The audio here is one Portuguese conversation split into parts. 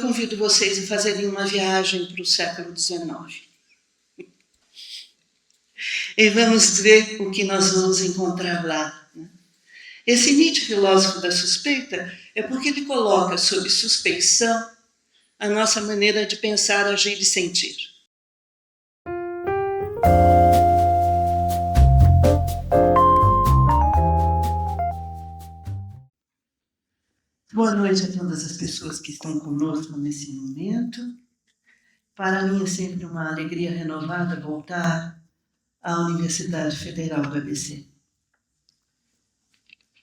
convido vocês a fazerem uma viagem para o século XIX. E vamos ver o que nós vamos encontrar lá. Esse Nietzsche, filósofo da suspeita, é porque ele coloca sob suspeição a nossa maneira de pensar, agir e sentir. Boa noite a todas as pessoas que estão conosco nesse momento. Para mim é sempre uma alegria renovada voltar à Universidade Federal do ABC.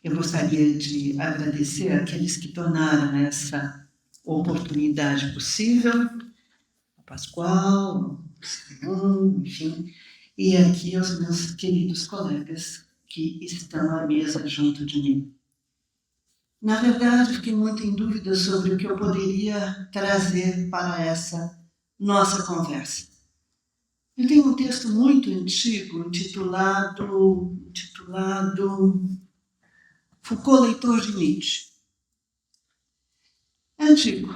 Eu gostaria de agradecer àqueles que tornaram essa oportunidade possível, a Pascoal, o Simão, enfim, e aqui aos meus queridos colegas que estão à mesa junto de mim. Na verdade, fiquei muito em dúvida sobre o que eu poderia trazer para essa nossa conversa. Eu tenho um texto muito antigo, intitulado Foucault, leitor de Nietzsche. É antigo,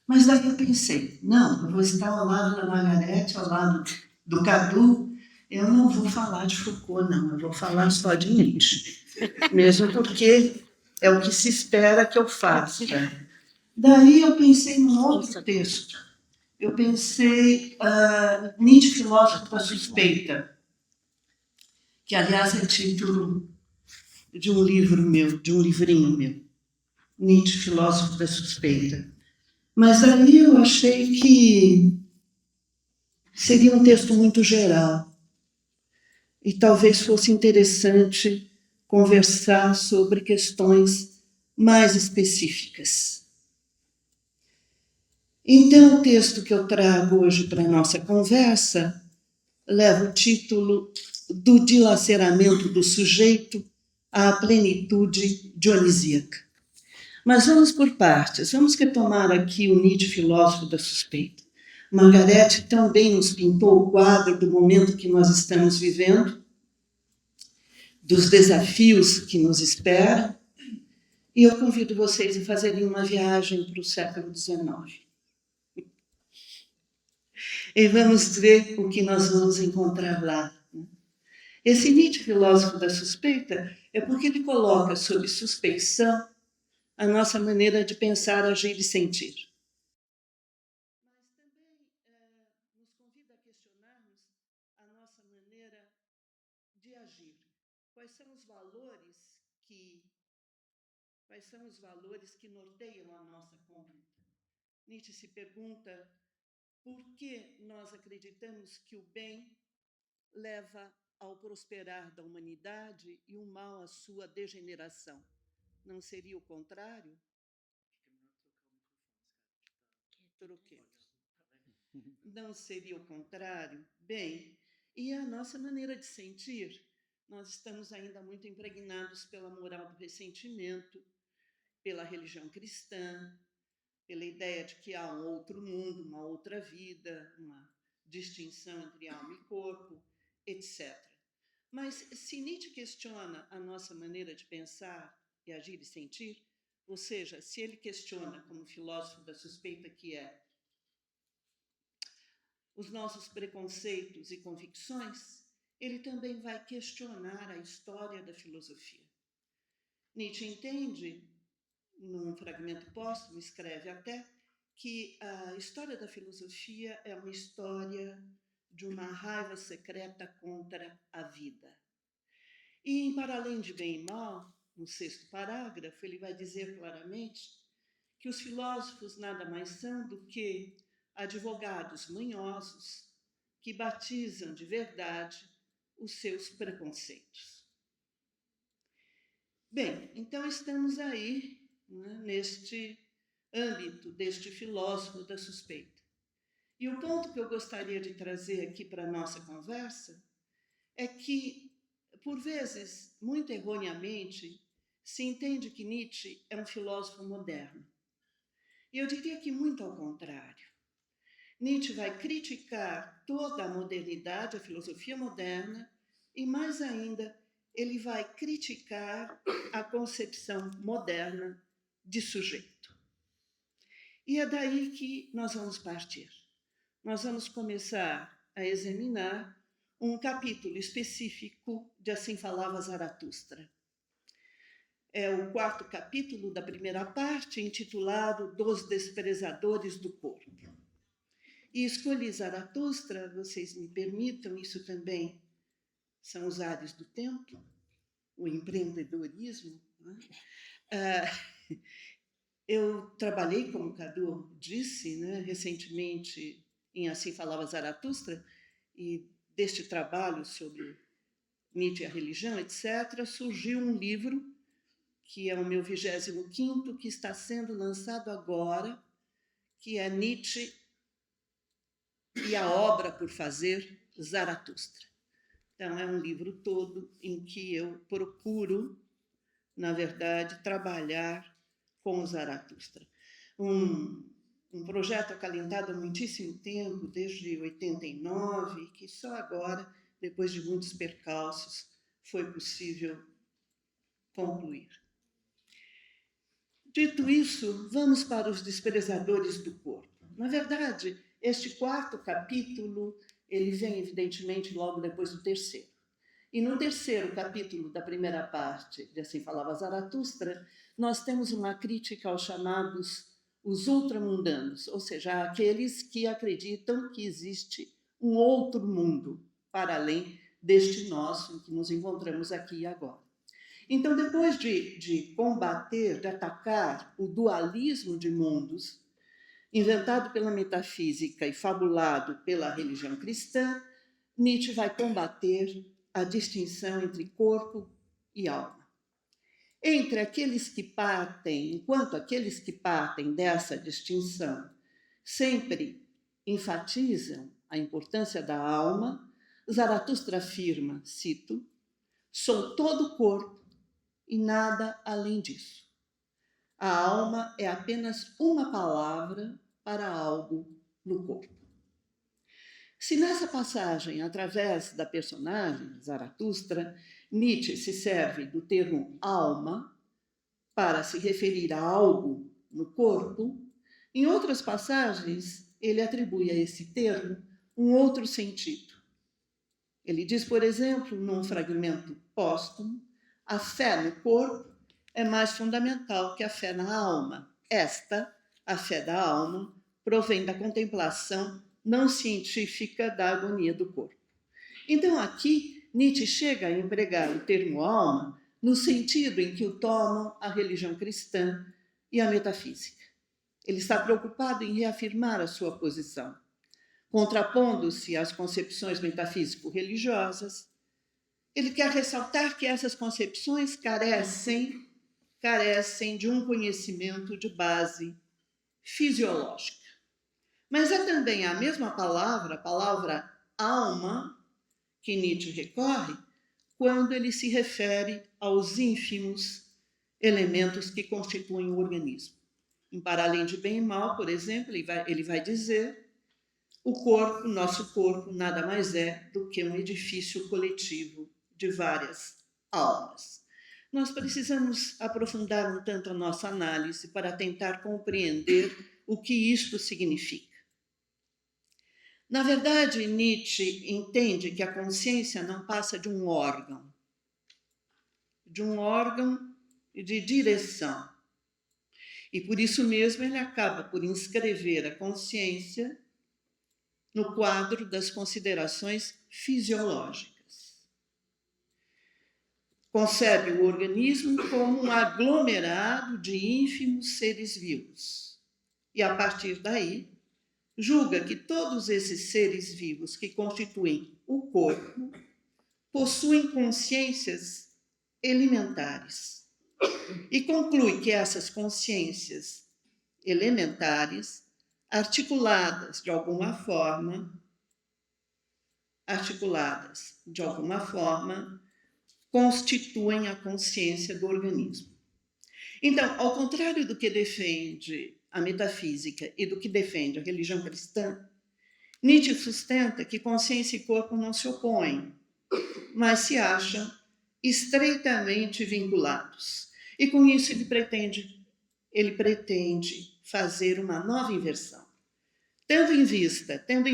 mas daí eu pensei, não, eu vou estar ao lado da Margarete, ao lado do Cadu, eu não vou falar de Foucault, não, eu vou falar só de Nietzsche, mesmo porque é o que se espera que eu faça. Daí eu pensei num outro texto. Eu pensei Nietzsche, filósofo da suspeita, que aliás é título de um livro meu, de um livrinho meu. Nietzsche, filósofo da suspeita. Mas aí eu achei que seria um texto muito geral e talvez fosse interessante conversar sobre questões mais específicas. Então, o texto que eu trago hoje para a nossa conversa leva o título Do dilaceramento do sujeito à plenitude dionisíaca. Mas vamos por partes. Vamos retomar aqui o Nietzsche, filósofo da suspeita. Margarete também nos pintou o quadro do momento que nós estamos vivendo, dos desafios que nos esperam, e eu convido vocês a fazerem uma viagem para o século XIX. E vamos ver o que nós vamos encontrar lá. Esse Nietzsche, filósofo da suspeita, é porque ele coloca sob suspeição a nossa maneira de pensar, agir e sentir. Mas também nos convida a questionarmos a nossa maneira de agir. Quais são os valores que norteiam a nossa conduta? Nietzsche se pergunta por que nós acreditamos que o bem leva ao prosperar da humanidade e o mal à sua degeneração. Não seria o contrário? Troquei. Não seria o contrário? Bem, e a nossa maneira de sentir? Nós estamos ainda muito impregnados pela moral do ressentimento, pela religião cristã, pela ideia de que há um outro mundo, uma outra vida, uma distinção entre alma e corpo, etc. Mas se Nietzsche questiona a nossa maneira de pensar e agir e sentir, ou seja, se ele questiona, como filósofo da suspeita que é, os nossos preconceitos e convicções, ele também vai questionar a história da filosofia. Nietzsche entende, num fragmento póstumo, escreve até, que a história da filosofia é uma história de uma raiva secreta contra a vida. E, para além de bem e mal, no 6º parágrafo, ele vai dizer claramente que os filósofos nada mais são do que advogados manhosos que batizam de verdade os seus preconceitos. Bem, então estamos aí, neste âmbito deste filósofo da suspeita. E o ponto que eu gostaria de trazer aqui para a nossa conversa é que, por vezes, muito erroneamente, se entende que Nietzsche é um filósofo moderno. E eu diria que muito ao contrário. Nietzsche vai criticar toda a modernidade, a filosofia moderna, e mais ainda, ele vai criticar a concepção moderna de sujeito. E é daí que nós vamos partir. Nós vamos começar a examinar um capítulo específico de Assim Falava Zaratustra. É o 4º capítulo da primeira parte, intitulado Dos Desprezadores do Corpo. E escolhi Zaratustra, vocês me permitam, isso também são os ares do tempo, o empreendedorismo. Né? Eu trabalhei, como o Cadu disse, né, recentemente em Assim Falava Zaratustra, e deste trabalho sobre Nietzsche e a religião, etc., surgiu um livro, que é o meu 25º, que está sendo lançado agora, que é Nietzsche e a obra por fazer, Zaratustra. Então, é um livro todo em que eu procuro, na verdade, trabalhar com Zaratustra. Um projeto acalentado há muitíssimo tempo, desde 89, que só agora, depois de muitos percalços, foi possível concluir. Dito isso, vamos para os desprezadores do corpo. Na verdade, este 4º capítulo, ele vem, evidentemente, logo depois do 3º. E no 3º capítulo da primeira parte de Assim Falava Zaratustra, nós temos uma crítica aos chamados os ultramundanos, ou seja, aqueles que acreditam que existe um outro mundo para além deste nosso em que nos encontramos aqui e agora. Então, depois de combater, de atacar o dualismo de mundos, inventado pela metafísica e fabulado pela religião cristã, Nietzsche vai combater a distinção entre corpo e alma. Enquanto aqueles que partem dessa distinção sempre enfatizam a importância da alma, Zaratustra afirma, cito, sou todo corpo e nada além disso. A alma é apenas uma palavra para algo no corpo. Se nessa passagem, através da personagem Zaratustra, Nietzsche se serve do termo alma para se referir a algo no corpo, em outras passagens ele atribui a esse termo um outro sentido. Ele diz, por exemplo, num fragmento póstumo, a fé no corpo é mais fundamental que a fé na alma. Esta, a fé da alma, provém da contemplação não científica da agonia do corpo. Então, aqui, Nietzsche chega a empregar o termo alma no sentido em que o tomam a religião cristã e a metafísica. Ele está preocupado em reafirmar a sua posição, contrapondo-se às concepções metafísico-religiosas. Ele quer ressaltar que essas concepções carecem de um conhecimento de base fisiológica. Mas é também a mesma palavra, a palavra alma, que Nietzsche recorre quando ele se refere aos ínfimos elementos que constituem o organismo. Em Para Além de Bem e Mal, por exemplo, ele vai dizer o corpo, nosso corpo, nada mais é do que um edifício coletivo de várias almas. Nós precisamos aprofundar um tanto a nossa análise para tentar compreender o que isto significa. Na verdade, Nietzsche entende que a consciência não passa de um órgão de direção. E por isso mesmo ele acaba por inscrever a consciência no quadro das considerações fisiológicas. Concebe o organismo como um aglomerado de ínfimos seres vivos. E a partir daí, julga que todos esses seres vivos que constituem o corpo possuem consciências elementares. E conclui que essas consciências elementares, articuladas de alguma forma, constituem a consciência do organismo. Então, ao contrário do que defende a metafísica e do que defende a religião cristã, Nietzsche sustenta que consciência e corpo não se opõem, mas se acham estreitamente vinculados. E com isso ele pretende fazer uma nova inversão. Tendo em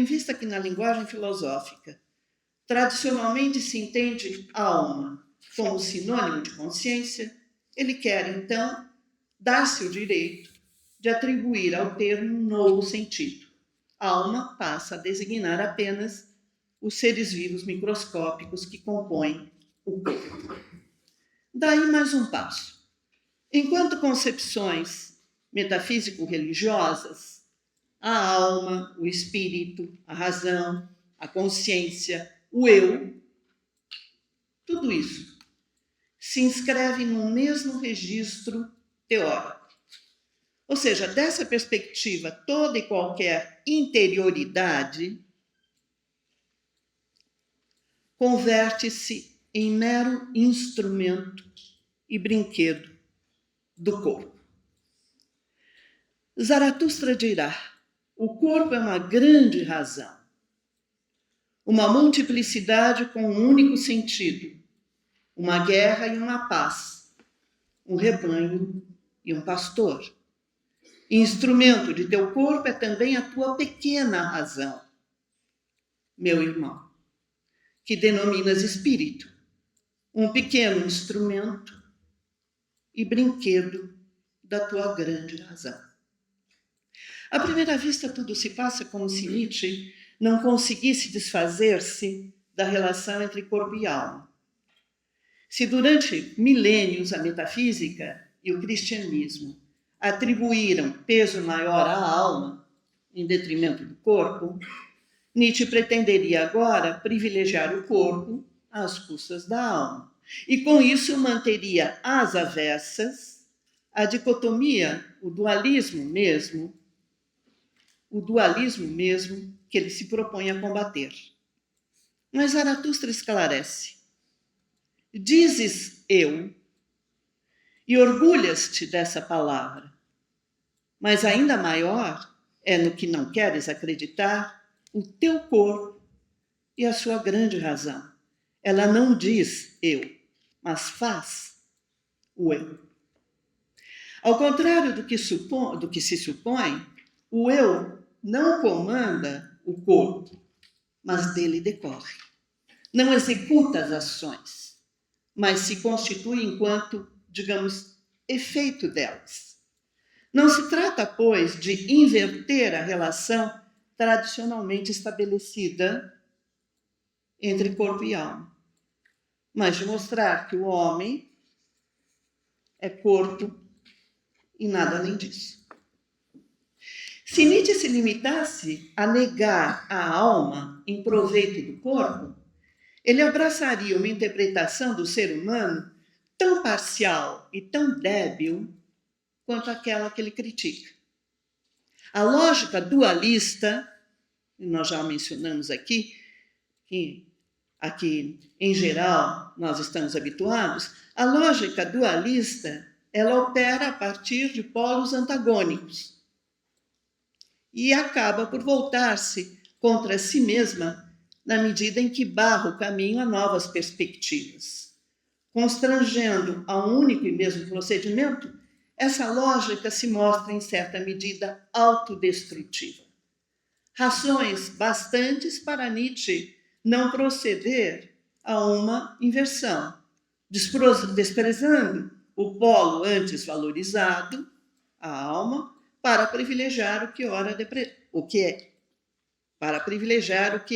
vista que na linguagem filosófica tradicionalmente se entende alma como sinônimo de consciência, ele quer, então, dar-se o direito de atribuir ao termo um novo sentido. Alma passa a designar apenas os seres vivos microscópicos que compõem o corpo. Daí mais um passo. Enquanto concepções metafísico-religiosas, a alma, o espírito, a razão, a consciência, o eu, tudo isso se inscreve no mesmo registro teórico. Ou seja, dessa perspectiva, toda e qualquer interioridade converte-se em mero instrumento e brinquedo do corpo. Zaratustra dirá: o corpo é uma grande razão, uma multiplicidade com um único sentido, uma guerra e uma paz, um rebanho e um pastor. Instrumento de teu corpo é também a tua pequena razão, meu irmão, que denominas espírito, um pequeno instrumento e brinquedo da tua grande razão. À primeira vista, tudo se passa como se Nietzsche não conseguisse desfazer-se da relação entre corpo e alma. Se durante milênios a metafísica e o cristianismo atribuíram peso maior à alma em detrimento do corpo, Nietzsche pretenderia agora privilegiar o corpo às custas da alma. E com isso manteria às avessas a dicotomia, o dualismo mesmo que ele se propõe a combater. Mas Zaratustra esclarece: dizes eu e orgulhas-te dessa palavra, mas ainda maior é no que não queres acreditar o teu corpo e a sua grande razão. Ela não diz eu, mas faz o eu. Ao contrário do que se supõe, o eu não comanda o corpo, mas dele decorre. Não executa as ações, mas se constitui enquanto, digamos, efeito delas. Não se trata, pois, de inverter a relação tradicionalmente estabelecida entre corpo e alma, mas de mostrar que o homem é corpo e nada além disso. Se Nietzsche se limitasse a negar a alma em proveito do corpo, ele abraçaria uma interpretação do ser humano tão parcial e tão débil quanto aquela que ele critica. A lógica dualista, nós já mencionamos aqui, que aqui em geral nós estamos habituados, a lógica dualista, ela opera a partir de polos antagônicos e acaba por voltar-se contra si mesma na medida em que barra o caminho a novas perspectivas. Constrangendo a um único e mesmo procedimento, essa lógica se mostra, em certa medida, autodestrutiva. Razões bastantes para Nietzsche não proceder a uma inversão, desprezando o polo antes valorizado, a alma, para privilegiar o que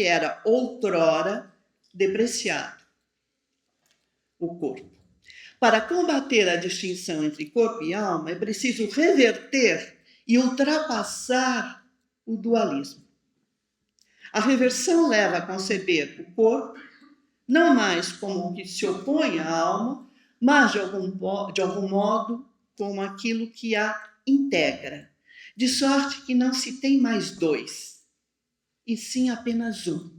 era outrora depreciado, o corpo. Para combater a distinção entre corpo e alma, é preciso reverter e ultrapassar o dualismo. A reversão leva a conceber o corpo não mais como o que se opõe à alma, mas de algum modo como aquilo que a integra, de sorte que não se tem mais dois, e sim apenas um.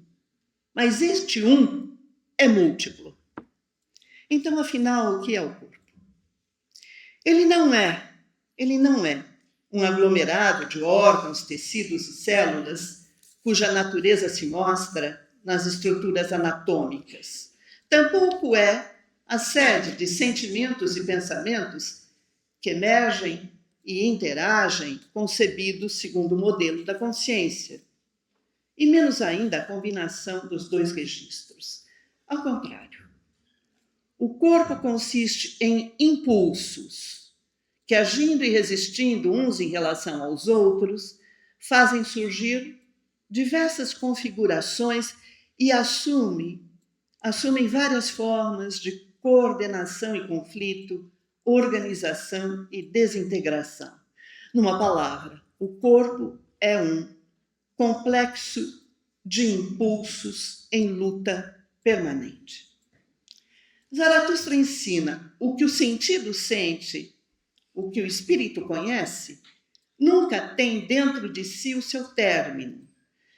Mas este um é múltiplo. Então, afinal, o que é o corpo? Ele não é um aglomerado de órgãos, tecidos e células cuja natureza se mostra nas estruturas anatômicas. Tampouco é a sede de sentimentos e pensamentos que emergem e interagem concebidos segundo o modelo da consciência, e menos ainda a combinação dos dois registros. Ao contrário, o corpo consiste em impulsos que, agindo e resistindo uns em relação aos outros, fazem surgir diversas configurações e assumem várias formas de coordenação e conflito, organização e desintegração. Numa palavra, o corpo é um complexo de impulsos em luta permanente. Zaratustra ensina: o que o sentido sente, o que o espírito conhece, nunca tem dentro de si o seu término.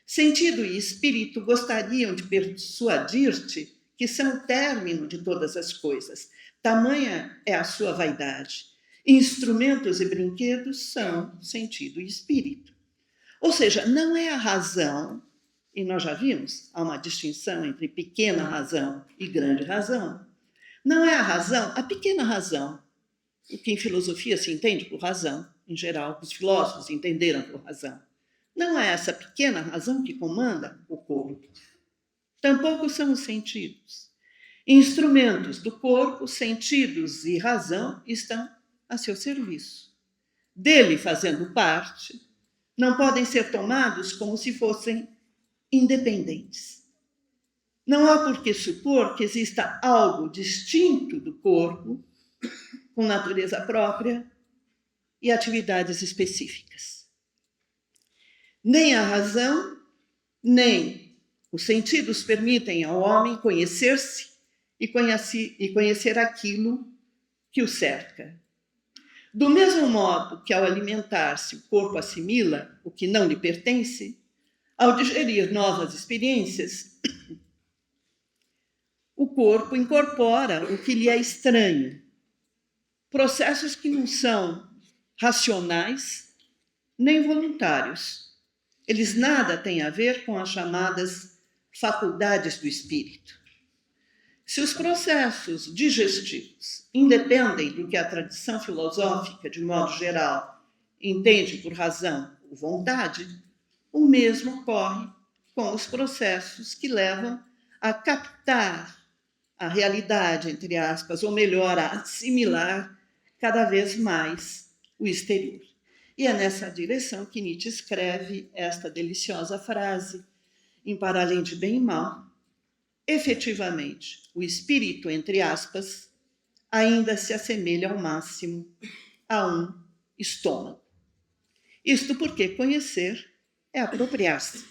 Sentido e espírito gostariam de persuadir-te que são o término de todas as coisas. Tamanha é a sua vaidade. Instrumentos e brinquedos são sentido e espírito. Ou seja, não é a razão, e nós já vimos, há uma distinção entre pequena razão e grande razão. Não é a razão, a pequena razão, o que em filosofia se entende por razão, em geral, os filósofos entenderam por razão. Não é essa pequena razão que comanda o corpo. Tampouco são os sentidos. Instrumentos do corpo, sentidos e razão estão a seu serviço. Dele fazendo parte, não podem ser tomados como se fossem independentes. Não há por que supor que exista algo distinto do corpo, com natureza própria e atividades específicas. Nem a razão, nem os sentidos permitem ao homem conhecer-se e conhecer aquilo que o cerca. Do mesmo modo que, ao alimentar-se, o corpo assimila o que não lhe pertence, ao digerir novas experiências, o corpo incorpora o que lhe é estranho. Processos que não são racionais nem voluntários. Eles nada têm a ver com as chamadas faculdades do espírito. Se os processos digestivos independem do que a tradição filosófica, de modo geral, entende por razão ou vontade, o mesmo ocorre com os processos que levam a captar a realidade, entre aspas, ou melhor, a assimilar cada vez mais o exterior. E é nessa direção que Nietzsche escreve esta deliciosa frase: em Para Além de Bem e Mal, efetivamente, o espírito, entre aspas, ainda se assemelha ao máximo a um estômago. Isto porque conhecer é apropriar-se.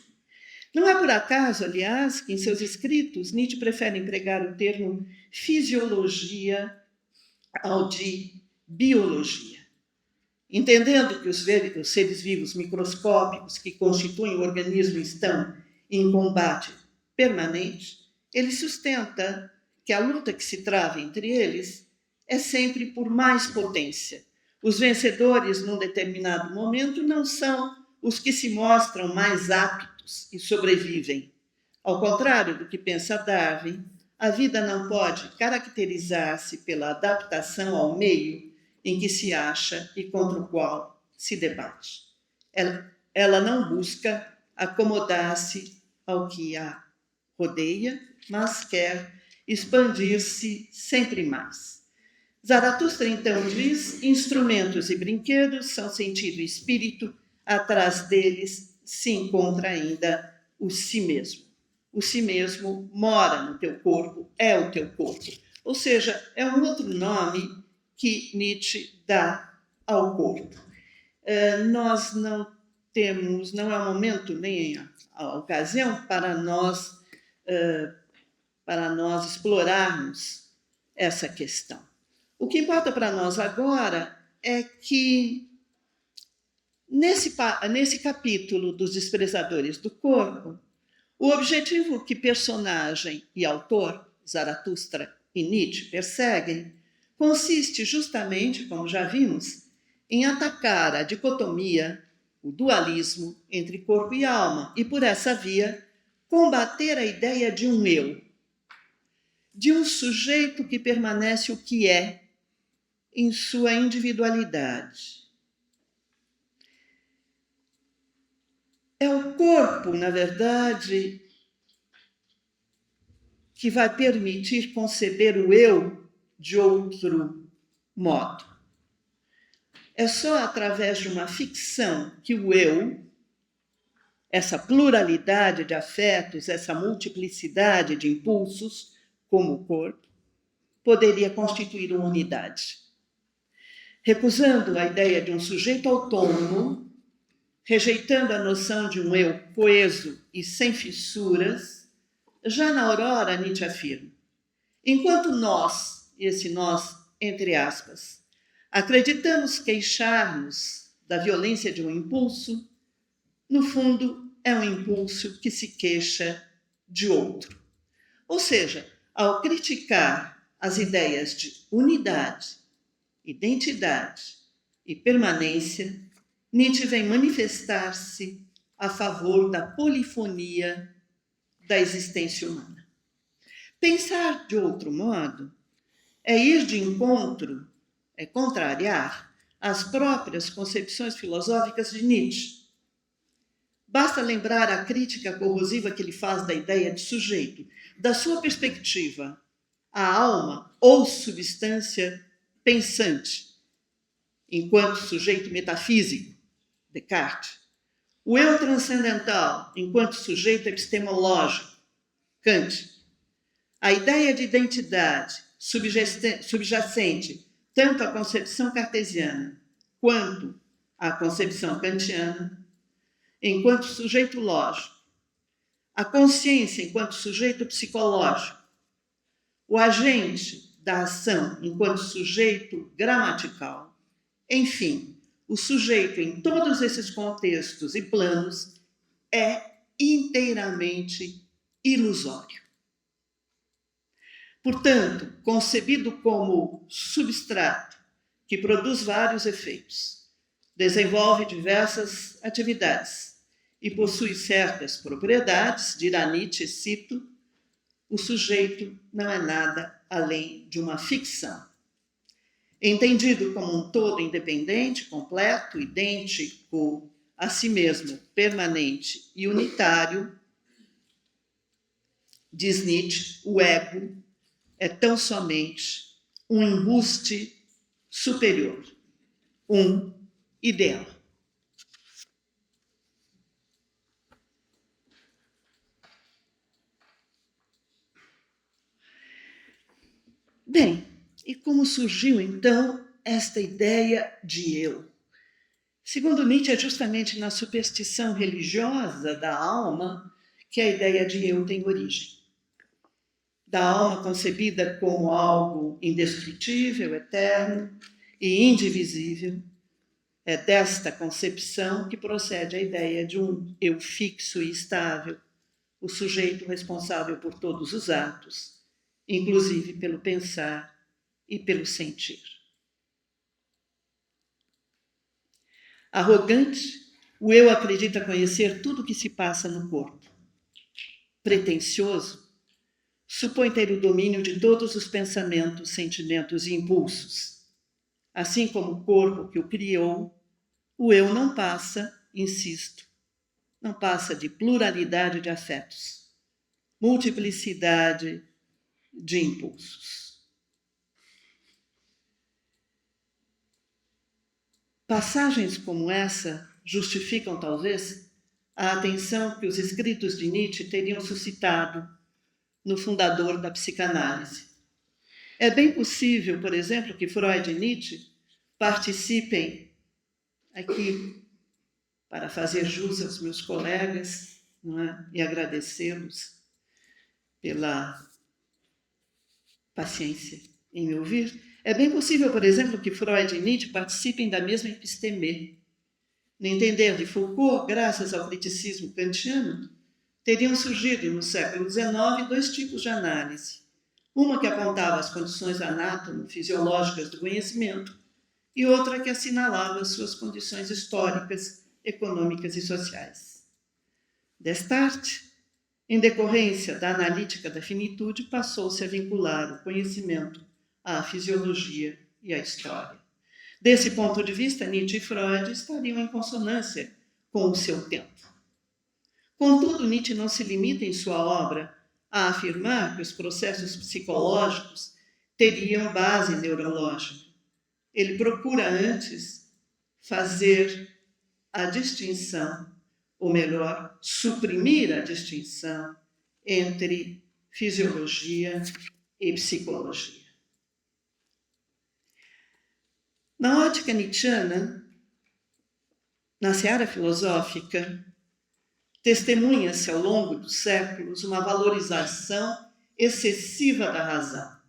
Não é por acaso, aliás, que em seus escritos Nietzsche prefere empregar o termo fisiologia ao de biologia. Entendendo que os seres vivos microscópicos que constituem o organismo estão em combate permanente, ele sustenta que a luta que se trava entre eles é sempre por mais potência. Os vencedores, num determinado momento, não são os que se mostram mais aptos e sobrevivem. Ao contrário do que pensa Darwin, a vida não pode caracterizar-se pela adaptação ao meio em que se acha e contra o qual se debate. Ela não busca acomodar-se ao que a rodeia, mas quer expandir-se sempre mais. Zaratustra, então, diz: instrumentos e brinquedos são sentido e espírito, atrás deles se encontra ainda o si mesmo. O si mesmo mora no teu corpo, é o teu corpo. Ou seja, é um outro nome que Nietzsche dá ao corpo. Nós não temos, não é o momento nem a ocasião para nós explorarmos essa questão. O que importa para nós agora é que, nesse capítulo dos desprezadores do corpo, o objetivo que personagem e autor, Zaratustra e Nietzsche, perseguem consiste justamente, como já vimos, em atacar a dicotomia, o dualismo entre corpo e alma, e por essa via combater a ideia de um eu, de um sujeito que permanece o que é em sua individualidade, É o corpo, na verdade, que vai permitir conceber o eu de outro modo. É só através de uma ficção que o eu, essa pluralidade de afetos, essa multiplicidade de impulsos, como o corpo, poderia constituir uma unidade. Recusando a ideia de um sujeito autônomo, rejeitando a noção de um eu coeso e sem fissuras, já na Aurora, Nietzsche afirma: enquanto nós, esse nós, entre aspas, acreditamos queixar-nos da violência de um impulso, no fundo, é um impulso que se queixa de outro. Ou seja, ao criticar as ideias de unidade, identidade e permanência, Nietzsche vem manifestar-se a favor da polifonia da existência humana. Pensar de outro modo é ir de encontro, é contrariar as próprias concepções filosóficas de Nietzsche. Basta lembrar a crítica corrosiva que ele faz da ideia de sujeito. Da sua perspectiva, a alma ou substância pensante, enquanto sujeito metafísico, Descartes. O eu transcendental, enquanto sujeito epistemológico, Kant. A ideia de identidade subjacente tanto à concepção cartesiana quanto à concepção kantiana, enquanto sujeito lógico. A consciência enquanto sujeito psicológico. O agente da ação enquanto sujeito gramatical. Enfim, o sujeito em todos esses contextos e planos é inteiramente ilusório. Portanto, concebido como substrato que produz vários efeitos, desenvolve diversas atividades e possui certas propriedades, dirá Nietzsche, cito, o sujeito não é nada além de uma ficção. Entendido como um todo independente, completo, idêntico a si mesmo, permanente e unitário, diz Nietzsche, o ego é tão somente um embuste superior, um ideal. Bem, e como surgiu então esta ideia de eu? Segundo Nietzsche, é justamente na superstição religiosa da alma que a ideia de eu tem origem. Da alma concebida como algo indestrutível, eterno e indivisível, é desta concepção que procede a ideia de um eu fixo e estável, o sujeito responsável por todos os atos, inclusive pelo pensar e pelo sentir. Arrogante, o eu acredita conhecer tudo o que se passa no corpo. Pretensioso, supõe ter o domínio de todos os pensamentos, sentimentos e impulsos. Assim como o corpo que o criou, o eu não passa, insisto, não passa de pluralidade de afetos, multiplicidade de impulsos. Passagens como essa justificam, talvez, a atenção que os escritos de Nietzsche teriam suscitado no fundador da psicanálise. É bem possível, por exemplo, que Freud e Nietzsche participem aqui para fazer jus aos meus colegas, não é? E agradecê-los pela paciência em me ouvir. É bem possível, por exemplo, que Freud e Nietzsche participem da mesma episteme. No entender de Foucault, graças ao criticismo kantiano, teriam surgido no século XIX dois tipos de análise. Uma que apontava as condições anátomo-fisiológicas do conhecimento e outra que assinalava suas condições históricas, econômicas e sociais. Destarte, em decorrência da analítica da finitude, passou-se a vincular o conhecimento à fisiologia e à história. Desse ponto de vista, Nietzsche e Freud estariam em consonância com o seu tempo. Contudo, Nietzsche não se limita em sua obra a afirmar que os processos psicológicos teriam base neurológica. Ele procura antes fazer a distinção, ou melhor, suprimir a distinção entre fisiologia e psicologia. Na ótica nietzschiana, na seara filosófica, testemunha-se ao longo dos séculos uma valorização excessiva da razão.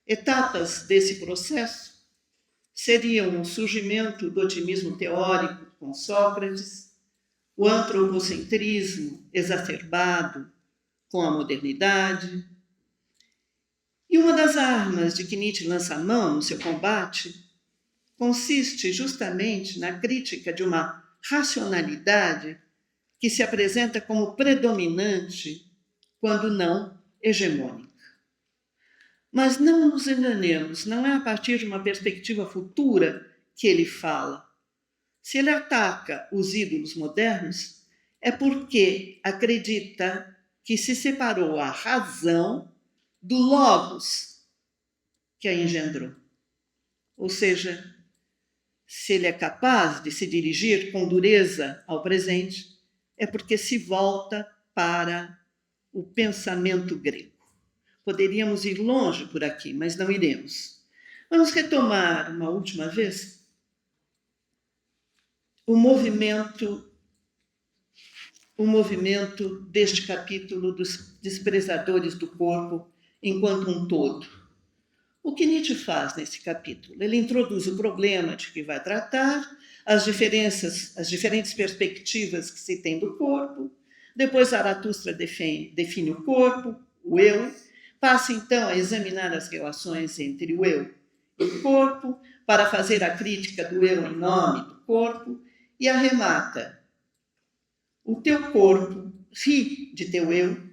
Etapas desse processo seriam o surgimento do otimismo teórico com Sócrates, o antropocentrismo exacerbado com a modernidade. E uma das armas de que Nietzsche lança mão no seu combate consiste justamente na crítica de uma racionalidade que se apresenta como predominante, quando não hegemônica. Mas não nos enganemos, não é a partir de uma perspectiva futura que ele fala. Se ele ataca os ídolos modernos, é porque acredita que se separou a razão do logos que a engendrou. Ou seja, se ele é capaz de se dirigir com dureza ao presente, é porque se volta para o pensamento grego. Poderíamos ir longe por aqui, mas não iremos. Vamos retomar uma última vez o movimento deste capítulo dos desprezadores do corpo enquanto um todo. O que Nietzsche faz nesse capítulo? Ele introduz o problema de que vai tratar, as diferentes perspectivas que se tem do corpo. Depois Zaratustra define o corpo, o eu, passa então a examinar as relações entre o eu e o corpo, para fazer a crítica do eu em nome do corpo, e arremata: o teu corpo ri de teu eu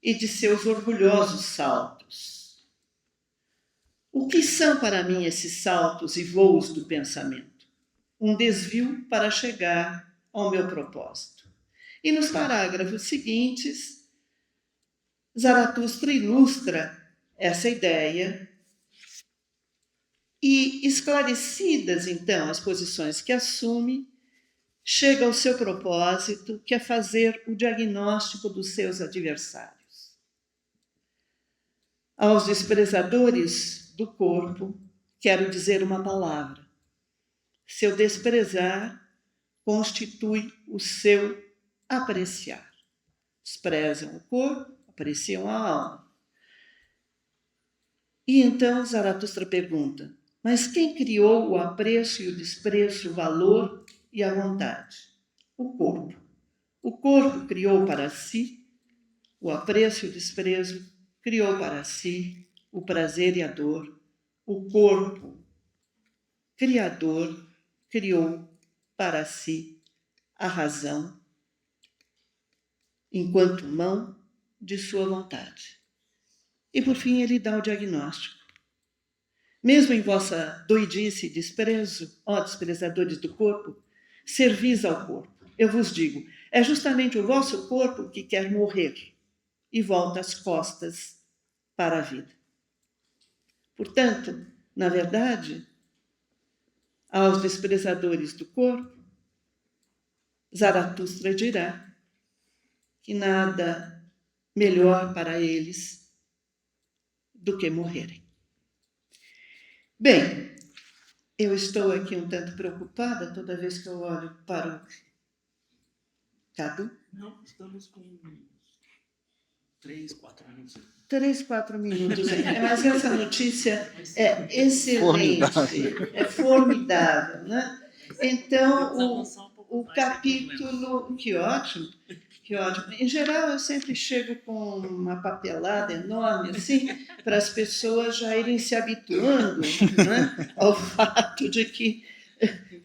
e de seus orgulhosos saltos. O que são para mim esses saltos e voos do pensamento? Um desvio para chegar ao meu propósito. E nos parágrafos seguintes, Zaratustra ilustra essa ideia e, esclarecidas então as posições que assume, chega ao seu propósito, que é fazer o diagnóstico dos seus adversários. Aos desprezadores do corpo, quero dizer uma palavra. Seu desprezar constitui o seu apreciar. Desprezam o corpo, apreciam a alma. E então Zaratustra pergunta: mas quem criou o apreço e o desprezo, o valor e a vontade? O corpo. O corpo criou para si o apreço e o desprezo, criou para si o prazer e a dor. O corpo criador criou para si a razão, enquanto mão de sua vontade. E por fim ele dá o diagnóstico. Mesmo em vossa doidice e desprezo, ó desprezadores do corpo, servis ao corpo. Eu vos digo, é justamente o vosso corpo que quer morrer e volta as costas para a vida. Portanto, na verdade, aos desprezadores do corpo, Zaratustra dirá que nada melhor para eles do que morrerem. Bem, eu estou aqui um tanto preocupada toda vez que eu olho para o Cadu. Não, estamos com 3, 4 minutos. 3, 4 minutos. Mas essa notícia é excelente, é formidável, né? Então, o capítulo... Que ótimo, que ótimo. Em geral, eu sempre chego com uma papelada enorme, assim, para as pessoas já irem se habituando, né, ao fato de que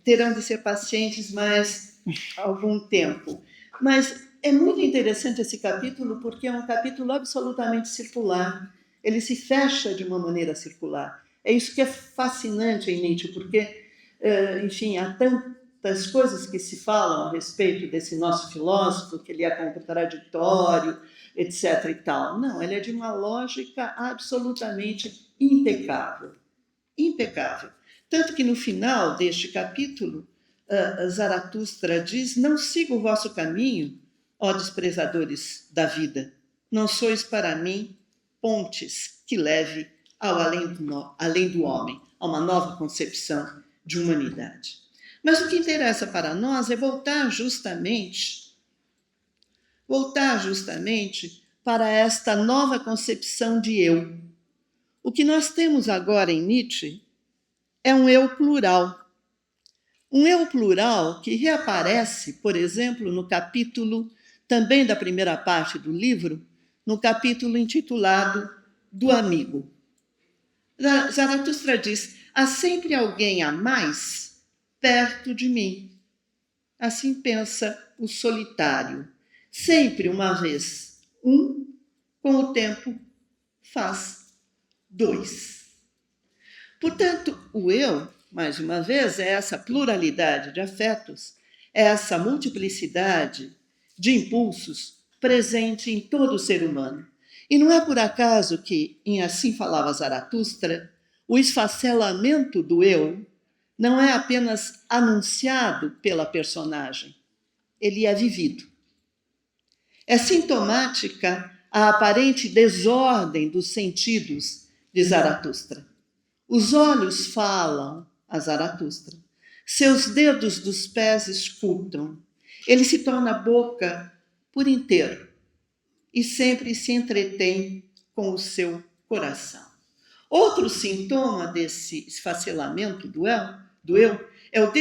terão de ser pacientes mais algum tempo. Mas é muito interessante esse capítulo, porque é um capítulo absolutamente circular. Ele se fecha de uma maneira circular. É isso que é fascinante em Nietzsche, porque, enfim, há das coisas que se falam a respeito desse nosso filósofo, que ele é contraditório, etc. e tal. Não, ele é de uma lógica absolutamente impecável. Impecável. Tanto que no final deste capítulo, Zaratustra diz: não siga o vosso caminho, ó desprezadores da vida. Não sois para mim pontes que leve ao além do homem, a uma nova concepção de humanidade. Mas o que interessa para nós é voltar justamente para esta nova concepção de eu. O que nós temos agora em Nietzsche é um eu plural. Um eu plural que reaparece, por exemplo, no capítulo, também da primeira parte do livro, no capítulo intitulado Do Amigo. Zaratustra diz: há sempre alguém a mais perto de mim. Assim pensa o solitário. Sempre uma vez um, com o tempo faz dois. Portanto, o eu, mais uma vez, é essa pluralidade de afetos, é essa multiplicidade de impulsos presente em todo o ser humano. E não é por acaso que, em Assim Falava Zaratustra, o esfacelamento do eu não é apenas anunciado pela personagem, ele é vivido. É sintomática a aparente desordem dos sentidos de Zaratustra. Os olhos falam a Zaratustra. Seus dedos dos pés escutam. Ele se torna boca por inteiro e sempre se entretém com o seu coração. Outro sintoma desse esfacelamento do eu é o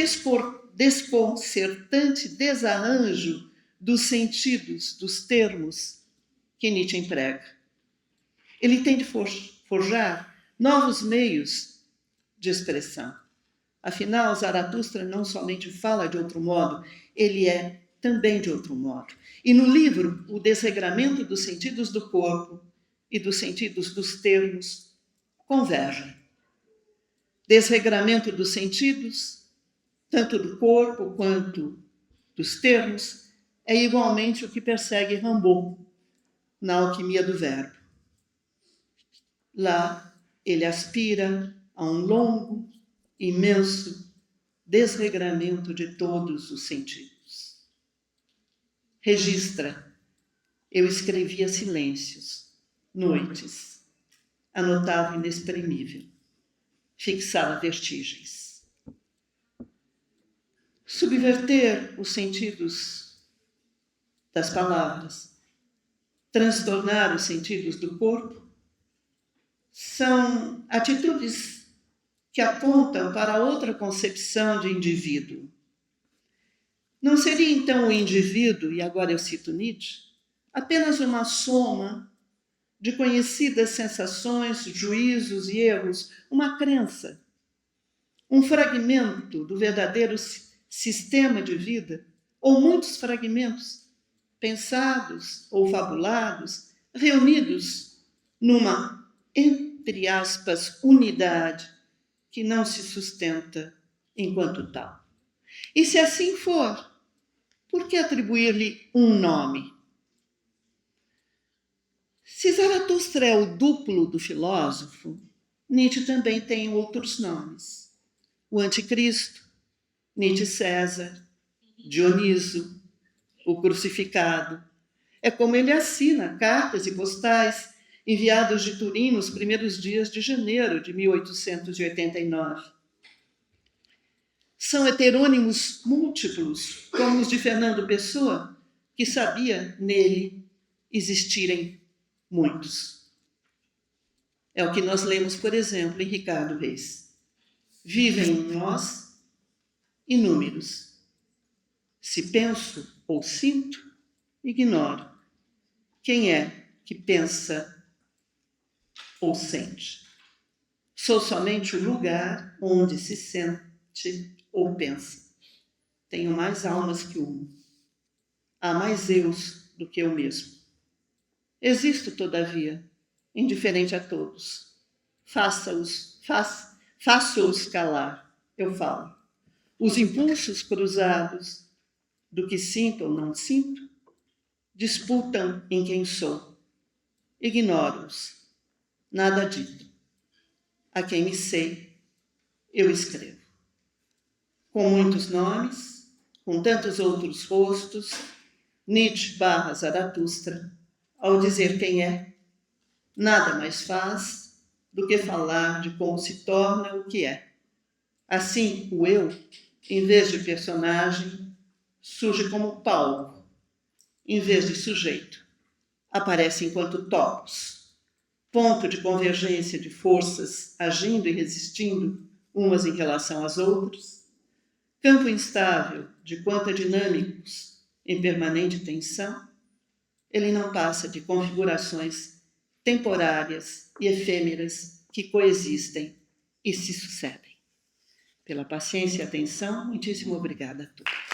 desconcertante desarranjo dos sentidos, dos termos que Nietzsche emprega. Ele tem de forjar novos meios de expressão. Afinal, Zaratustra não somente fala de outro modo, ele é também de outro modo. E no livro, o desregramento dos sentidos do corpo e dos sentidos dos termos convergem. Desregramento dos sentidos, tanto do corpo quanto dos termos, é igualmente o que persegue Rimbaud na Alquimia do Verbo. Lá, ele aspira a um longo, imenso desregramento de todos os sentidos. Registra: eu escrevia silêncios, noites, anotava inexprimível, fixava vertigens. Subverter os sentidos das palavras, transtornar os sentidos do corpo, são atitudes que apontam para outra concepção de indivíduo. Não seria então o indivíduo, e agora eu cito Nietzsche, apenas uma soma de conhecidas sensações, juízos e erros, uma crença, um fragmento do verdadeiro sistema de vida, ou muitos fragmentos, pensados ou fabulados, reunidos numa, entre aspas, unidade que não se sustenta enquanto tal. E se assim for, por que atribuir-lhe um nome? Se Zaratustra é o duplo do filósofo, Nietzsche também tem outros nomes. O Anticristo, Nietzsche César, Dioniso, o Crucificado. É como ele assina cartas e postais enviados de Turim nos primeiros dias de janeiro de 1889. São heterônimos múltiplos, como os de Fernando Pessoa, que sabia nele existirem muitos. É o que nós lemos, por exemplo, em Ricardo Reis. Vivem em nós inúmeros. Se penso ou sinto, ignoro. Quem é que pensa ou sente? Sou somente o lugar onde se sente ou pensa. Tenho mais almas que uma. Há mais eus do que eu mesmo. Existo, todavia, indiferente a todos. Faço-os calar, eu falo. Os impulsos cruzados do que sinto ou não sinto disputam em quem sou. Ignoro-os. Nada dito. A quem me sei, eu escrevo. Com muitos nomes, com tantos outros rostos, Nietzsche / Zaratustra, ao dizer quem é, nada mais faz do que falar de como se torna o que é. Assim, o eu, em vez de personagem, surge como palco, em vez de sujeito. Aparece enquanto topos, ponto de convergência de forças agindo e resistindo umas em relação às outras, campo instável de quanta dinâmicos em permanente tensão. Ele não passa de configurações temporárias e efêmeras que coexistem e se sucedem. Pela paciência e atenção, muitíssimo obrigada a todos.